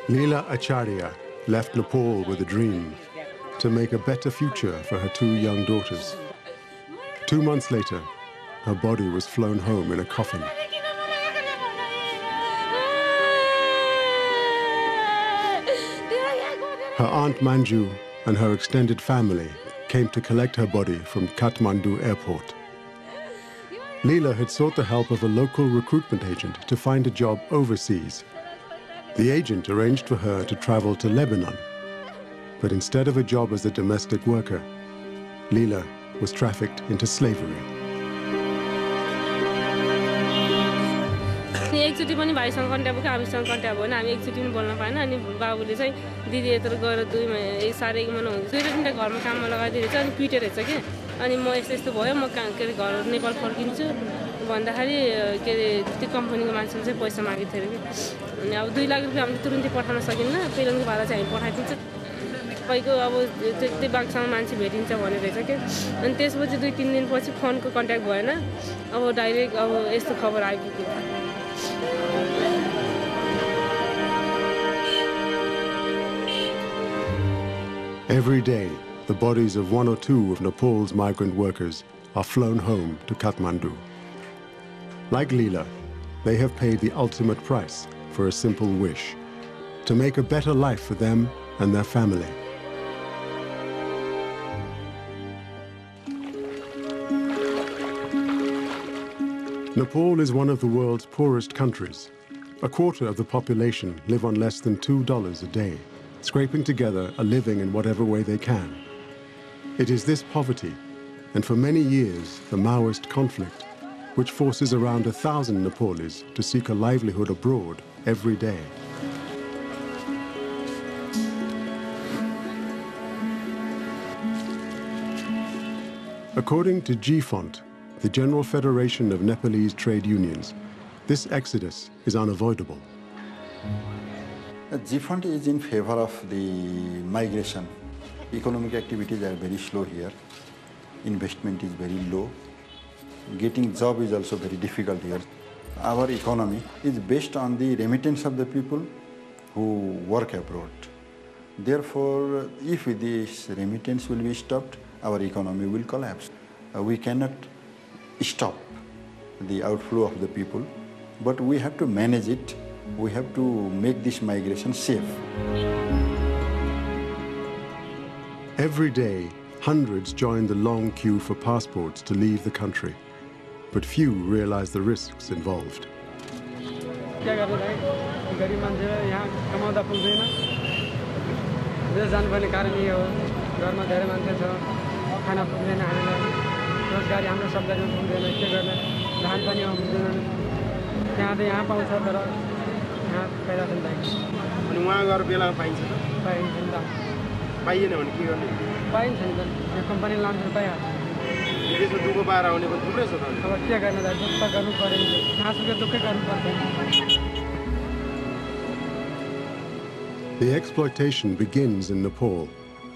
Leela Acharya left Nepal with a dream to make a better future for her 2 young daughters. 2 months later, her body was flown home in a coffin. Her aunt Manju and her extended family came to collect her body from Kathmandu airport. Leela had sought the help of a local recruitment agent to find a job overseas. The agent arranged for her to travel to Lebanon, but instead of a job as a domestic worker, Leela was trafficked into slavery. एकचोटी पनि भाइसँग contact भयो हामीसँग contact भएन हामी एकचोटी पनि बोल्न पाएन अनि बाबुले चाहिँ दिदी यत्र गएर 2 साढे 1 महिना हुन्छ 2-3 घरमा काममा लगाइदिएछ अनि पिटेर हेर्छ के अनि म यस्तो यस्तो भयो म के अरे घर नेपाल फर्किन्छु भन्दाखेरि के अरे त्यो कम्पनीको मान्छेले चाहिँ पैसा मागेको थियो कि अनि अब 2 लाख रुपैयाँ हामीले तुरुन्तै पठाउन सकिन्न पेलनको भाडा चाहिँ हामी पठाइदिन्छ तपाईँको अब त्यति बागसँग मान्छे भेटिन्छ भनेर रहेछ के अनि त्यसपछि 2-3 दिनपछि फोनको कन्ट्याक्ट भएन अब डाइरेक्ट अब यस्तो खबर आइपुग्यो Every day, the bodies of 1 or 2 of Nepal's migrant workers are flown home to Kathmandu. Like Leela, they have paid the ultimate price for a simple wish, to make a better life for them and their family. Nepal is one of the world's poorest countries. A quarter of the population live on less than $2 a day, scraping together a living in whatever way they can. It is this poverty, and for many years, the Maoist conflict, which forces around 1,000 Nepalis to seek a livelihood abroad every day. According to GFONT, the General Federation of Nepalese Trade Unions, this exodus is unavoidable. GFONT is in favor of the migration. Economic activities are very slow here. Investment is very low. Getting job is also very difficult here. Our economy is based on the remittance of the people who work abroad. Therefore, if this remittance will be stopped, our economy will collapse. We cannot stop the outflow of the people, but we have to manage it. We have to make this migration safe. Every day, hundreds join the long queue for passports to leave the country, but few realize the risks involved. The exploitation begins in Nepal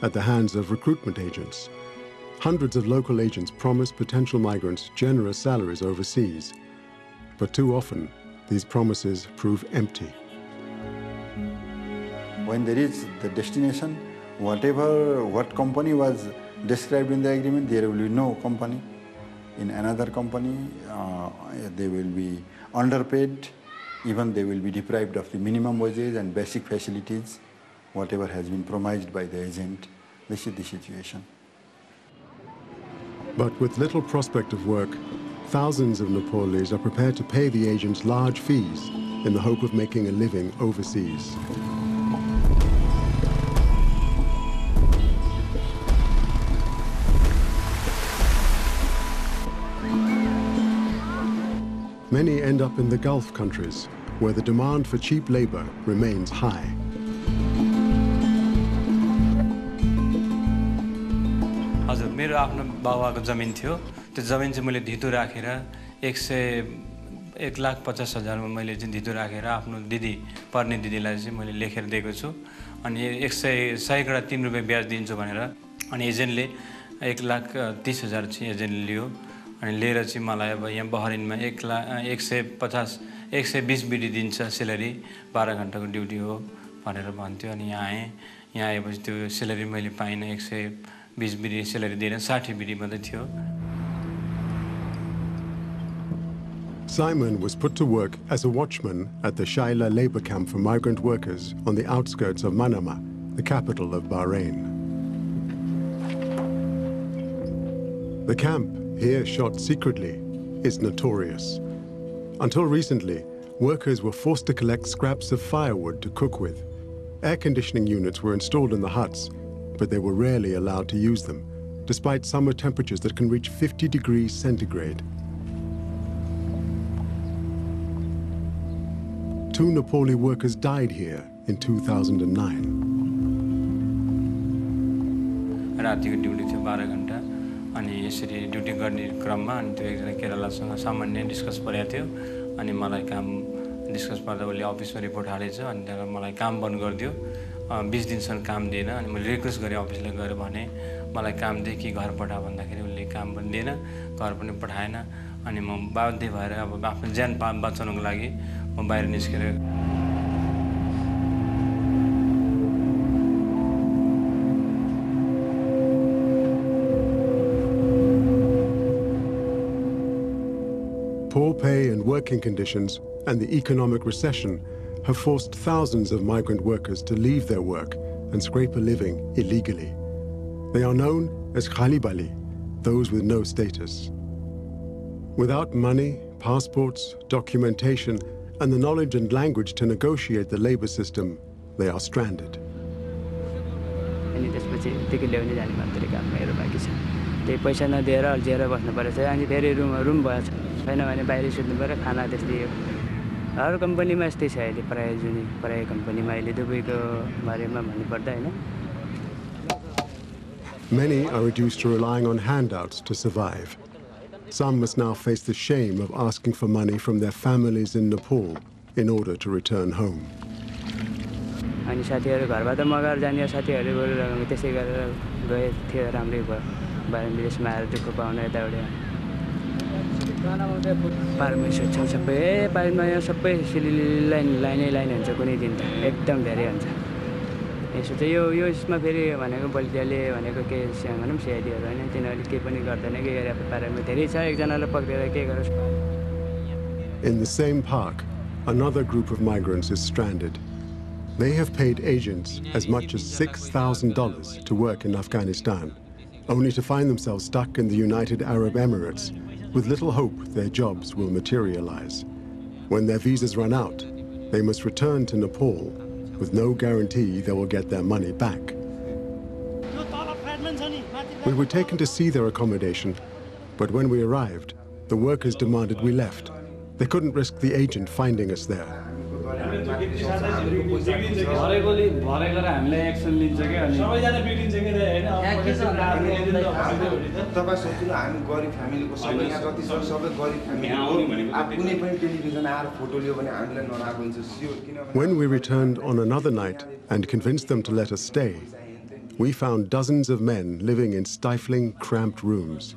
at the hands of recruitment agents. Hundreds of local agents promise potential migrants generous salaries overseas, but too often these promises prove empty. When there is the destination, what company was described in the agreement, there will be no company. In another company, they will be underpaid, even they will be deprived of the minimum wages and basic facilities, whatever has been promised by the agent. This is the situation. But with little prospect of work, thousands of Nepalese are prepared to pay the agents large fees in the hope of making a living overseas. end up in the Gulf countries, where the demand for cheap labor remains high. हजुर मेरो आफ्नो बाबाको जमिन थियो त्यो जमिन चाहिँ मैले धितो राखेर 1,50,000 मा मैले चाहिँ धितो राखेर आफ्नो दिदी पर्ने दिदीलाई चाहिँ मैले लेखेर दिएको छु अनि 100 कडा 3 रुपैयाँ ब्याज दिन्छु भनेर अनि एजेन्टले 1,30,000 चाहिँ एजेन्टले लियो अनि लिएर चाहिँ मलाई अब यहाँ बहरिनमा 120 बिडी दिन्छ स्यालेरी 12 घण्टाको ड्युटी हो भनेर भन्थ्यो अनि यहाँ आएँ यहाँ आएपछि त्यो स्यालेरी मैले पाइनँ 120 बिडी स्यालेरी दिएर 60 बिडी मात्रै थियो. Simon was put to work as a watchman at the Shaila labor camp for migrant workers on the outskirts of Manama, the capital of Bahrain. The camp, here shot secretly, is notorious. Until recently, workers were forced to collect scraps of firewood to cook with. Air conditioning units were installed in the huts, but they were rarely allowed to use them, despite summer temperatures that can reach 50 degrees centigrade. 2 Nepali workers died here in 2009. रातिको duty थियो 12 घण्टा अनि यसरी duty गर्ने क्रममा अनि त्यो एकजना केरलासँग सामान्य डिस्कस परेको थियो अनि मलाई काम डिस्कस पर्दा उले अफिसमा रिपोर्ट हालेछ अनि त्यहाँ मलाई काम बन्द गरिदियो 20 दिनसम्म काम दिएन अनि मैले रिक्वेस्ट गरे अफिसले गएर भने मलाई काम दे कि घर पठा भन्दाखेरि उले काम पनि दिएन घर पनि पठाएन अनि म बाध्य भएर अब आफ्नो ज्यान बचाउनको लागि म बाहिर निस्केर Poor pay and working conditions and the economic recession have forced thousands of migrant workers to leave their work and scrape a living illegally. They are known as Khalibali, those with no status. Without money, passports, documentation, and the knowledge and language to negotiate the labor system, they are stranded. Many are reduced to relying on handouts to survive. Some must now face the shame of asking for money from their families in Nepal in order to return home. In the same park, another group of migrants is stranded. They have paid agents as much as $6,000 to work in Afghanistan, only to find themselves stuck in the United Arab Emirates with little hope their jobs will materialize. When their visas run out, they must return to Nepal with no guarantee they will get their money back. We were taken to see their accommodation, but when we arrived, the workers demanded we left. They couldn't risk the agent finding us there. When we returned on another night and convinced them to let us stay, we found dozens of men living in stifling, cramped rooms.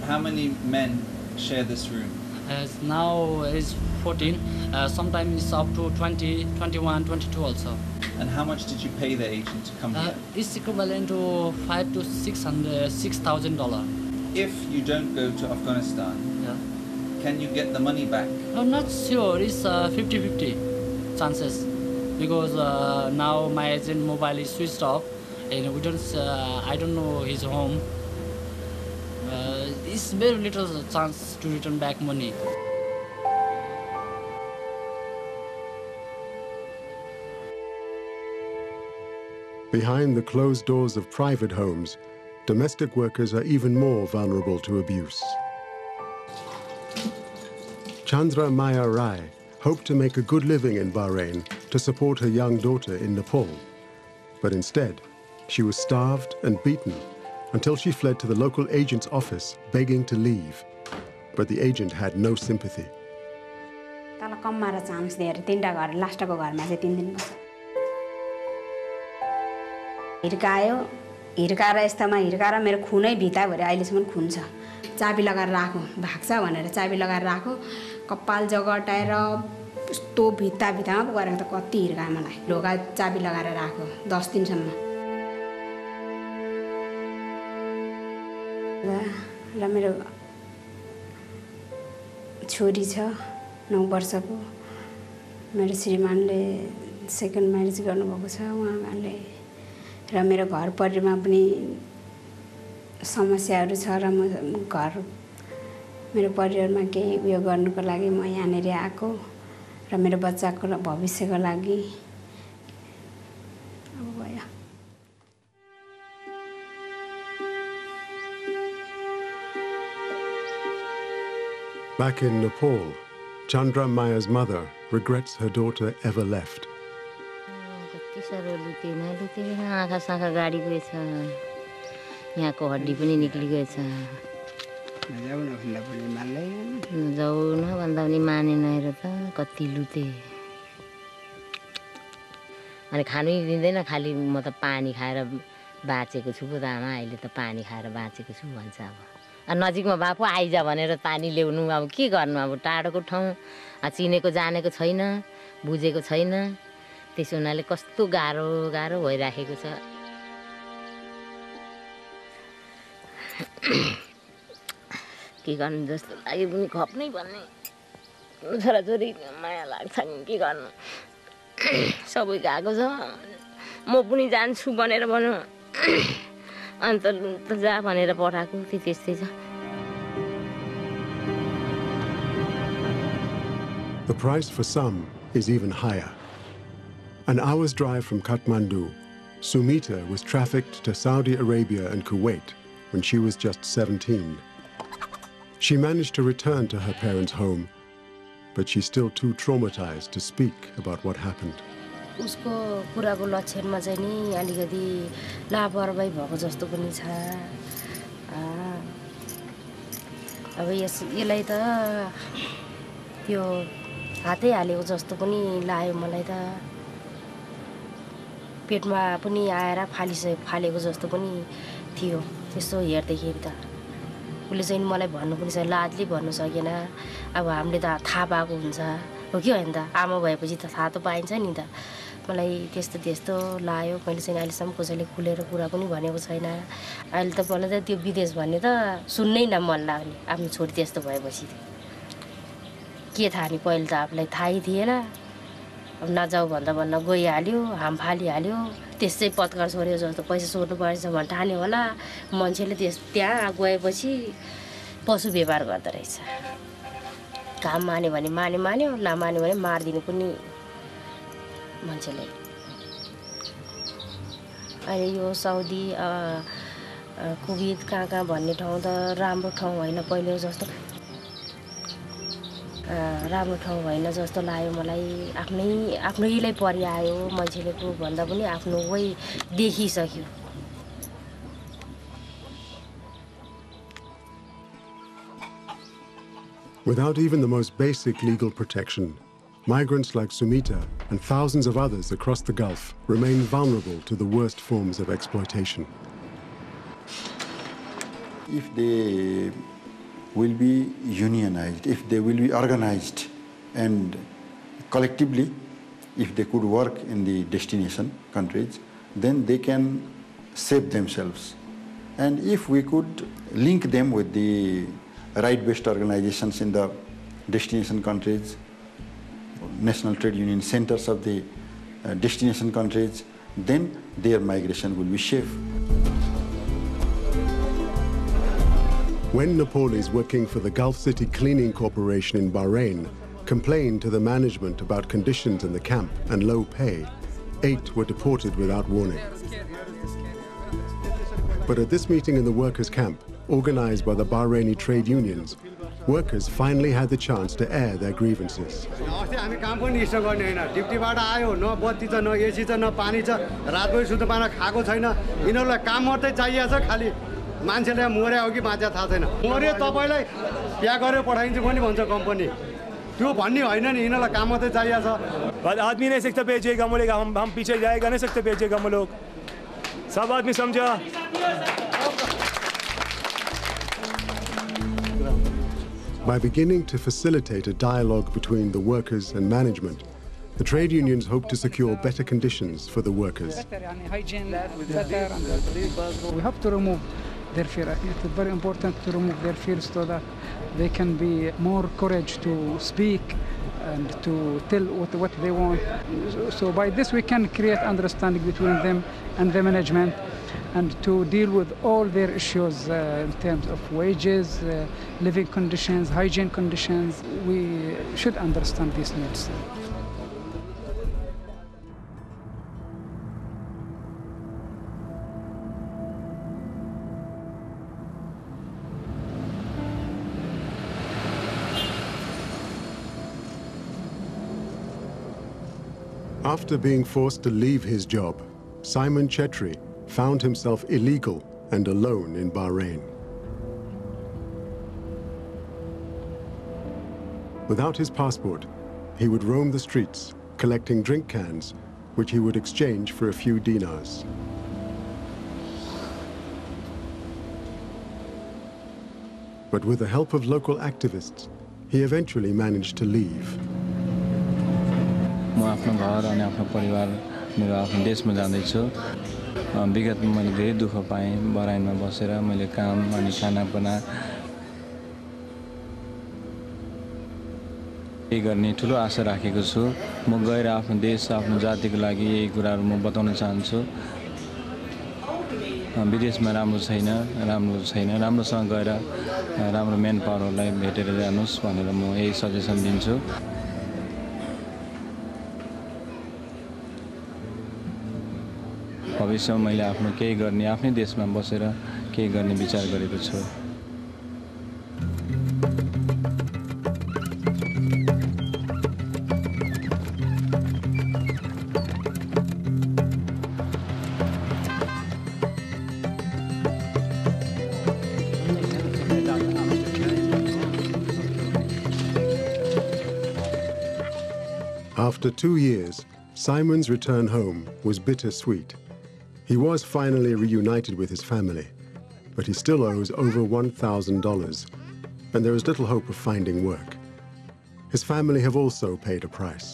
How many men share this room? Now is 14, sometimes it's up to 20, 21, 22 also. And how much did you pay the agent to come here? It's equivalent to $5,000 to $6,000. If you don't go to Afghanistan, can you get the money back? I'm not sure, it's 50-50 chances. Because now my agent mobile is switched off and we don't, I don't know his home. It's very little chance to return back money. Behind the closed doors of private homes, domestic workers are even more vulnerable to abuse. Chandra Maya Rai hoped to make a good living in Bahrain to support her young daughter in Nepal. But instead, she was starved and beaten until she fled to the local agent's office begging to leave. But the agent had no sympathy. हिर्काएर यस्तामा हिर्काएर मेरो खुनै भिता भरे अहिलेसम्म खुन छ चाबी लगाएर राखो भाग्छ भनेर चाबी लगाएर राखो कपाल जगटाएर यस्तो भित्ता भित्तामा पो गरेको त कति हिर्कायो मलाई ढोका चाबी लगाएर राखो 10 दिनसम्म र मेरो छोरी छ 9 वर्षको मेरो श्रीमानले सेकेन्ड म्यारेज गर्नुभएको छ उहाँले र मेरो घर परिवारमा पनि समस्याहरू छ र म घर मेरो परिवारमा केही उयो गर्नको लागि म यहाँनेर आएको र मेरो बच्चाको भविष्यको लागि अब भयो Back in Nepal, Chandra Maya's mother regrets her daughter ever left. आँखा साखा गाडी गएछ यहाँको हड्डी पनि निक्लि गएछ जाऊ न भन्दा पनि मानेन हेर त कति लुते अनि खानु दिँदैन खाली म त पानी खाएर बाँचेको छु पो त आमा अहिले त पानी खाएर बाँचेको छु भन्छ अब नजिकमा बापु आइजा भनेर पानी ल्याउनु अब के गर्नु अब टाढोको ठाउँ चिनेको जानेको छैन बुझेको छैन त्यसो हुनाले कस्तो गाह्रो गाह्रो भइराखेको छ के गर्नु जस्तो लागि पनि खप्नै भन्ने छोराछोरी माया लाग्छ नि के गर्नु सबै गएको छ म पनि जान्छु भनेर भन्नु अन्त जा भनेर पठाएको त्यस्तै छ The price for some is even higher. An hour's drive from Kathmandu, Sumita was trafficked to Saudi Arabia and Kuwait when she was just 17. She managed to return to her parents' home, but she's still too traumatized to speak about what happened. उसको कुराको लक्षणमा चाहिँ नि अलिकति लापरवाही भएको जस्तो पनि छ अब यसलाई त त्यो हातै हालेको जस्तो पनि लाग्यो मलाई त पेटमा पनि आएर फालेको जस्तो पनि थियो त्यस्तो हेर्दाखेरि त उसले चाहिँ मलाई भन्नु पनि छ लाजले भन्नु सकेन अब हामीले त थाहा पाएको हुन्छ हो कि हैन त आमा भएपछि त थाहा त पाइन्छ नि त मलाई त्यस्तो लाग्यो मैले चाहिँ अहिलेसम्म कसैले खुलेर कुरा पनि भनेको छैन अहिले त पहिला त त्यो विदेश भन्ने त सुन्नै न मन लाग्ने आफ्नो छोरी त्यस्तो भएपछि के थाहा नि पहिले त आफूलाई थाहै थिएन अब नजाऊ भन्दा गइहाल्यो हाम फालिहाल्यो त्यसै पत्कर छोड्यो जस्तो पैसा सोध्नु पर्छ भन्ने ठाने होला मान्छेले त्यहाँ गएपछि पशु व्यवहार गर्दो रहेछ काम मान्यो भने मान्यो नमान्यो भने मारिदिनु पनि मान्छेले अहिले यो साउदी कुवैत कहाँ भन्ने ठाउँ त राम्रो ठाउँ होइन पहिले जस्तो राम्रो ठाउँ होइन जस्तो लाग्यो मलाई आफ्नैलाई परिआयो मान्छेले को भन्दा पनि आफ्नो वही देखिसक्यो Without even the most basic legal protection, migrants like Sumita and thousands of others across the Gulf remain vulnerable to the worst forms of exploitation. If they will be unionized, if they will be organized and collectively, if they could work in the destination countries, then they can save themselves. And if we could link them with the right-based organizations in the destination countries, national trade union centers of the destination countries, then their migration will be safe. When Nepalis working for the Gulf City Cleaning Corporation in Bahrain complained to the management about conditions in the camp and low pay, 8 were deported without warning. But at this meeting in the workers' camp, organized by the Bahraini trade unions, workers finally had the chance to air their grievances. आदमी नहीं सकता बेचेगा बोलेगा हम पीछे जाएगा नहीं सकते बेचेगा हम लोग सब आदमी समझा By beginning to facilitate a dialogue between the workers and management, the trade unions hope to secure better conditions for the workers. We have to remove their fear. I think it's very important to remove their fear so that they can be more courage to speak and to tell what they want. So by this we can create understanding between them and the management and to deal with all their issues in terms of wages, living conditions, hygiene conditions. We should understand these needs. After being forced to leave his job, Simon Chetri found himself illegal and alone in Bahrain. Without his passport, he would roam the streets, collecting drink cans, which he would exchange for a few dinars. But with the help of local activists, he eventually managed to leave. म आफ्नो घर अनि आफ्नो परिवार मेरो आफ्नो देशमा जाँदैछु विगतमा मैले धेरै दुःख पाएँ बराइनमा बसेर मैले काम अनि खाना बना केही गर्ने ठुलो आशा राखेको छु म गएर आफ्नो देश आफ्नो जातिको लागि यही कुराहरू म बताउन चाहन्छु विदेशमा राम्रो छैन राम्रोसँग गएर राम्रो म्यान पावरहरूलाई भेटेर जानुस् भनेर म यही सजेसन दिन्छु भविष्यमा मैले आफ्नो केही गर्ने आफ्नै देशमा बसेर केही गर्ने विचार गरेको छु After 2 years, Simon's return home was bittersweet. He was finally reunited with his family, but he still owes over $1,000, and there is little hope of finding work. His family have also paid a price.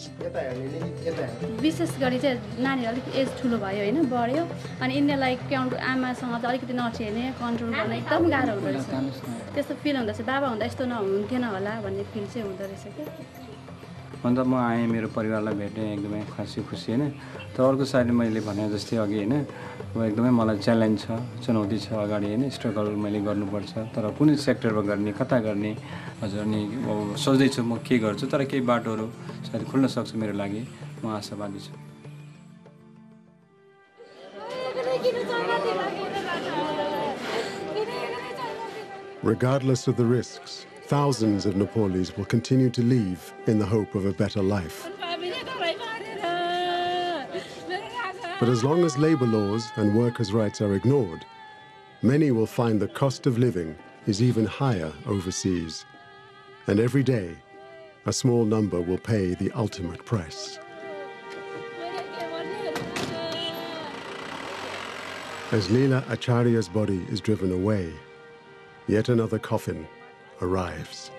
विशेष गरी चाहिँ नानीहरु अलिक as ठुलो भयो हैन बढ्यो अनि इन्नेलाई count आमासँग चाहिँ अलिकति नछेर्ने कन्ट्रोल गर्न एकदम गाह्रो हुँदो रहेछ त्यस्तो फिल हुँदैछ बाबा हुँदा यस्तो नहुन्थेन होला भन्ने फिल चाहिँ हुँदो रहेछ के अन्त म आएँ मेरो परिवारलाई भेटेँ एकदमै खुसी हैन तर अर्को साइडले मैले भने जस्तै अघि हैन अब एकदमै मलाई च्यालेन्ज छ चुनौती छ अगाडि हैन स्ट्रगल मैले गर्नुपर्छ तर कुन सेक्टरमा गर्ने कता गर्ने हजुर नि सोच्दै छु म के गर्छु तर केही बाटोहरू सायद खुल्न सक्छ मेरो लागि म आशावादी छु Regardless of the risks, thousands of Nepalis will continue to leave in the hope of a better life. But as long as labor laws and workers' rights are ignored, many will find the cost of living is even higher overseas. And every day, a small number will pay the ultimate price. As Leela Acharya's body is driven away, yet another coffin arrives.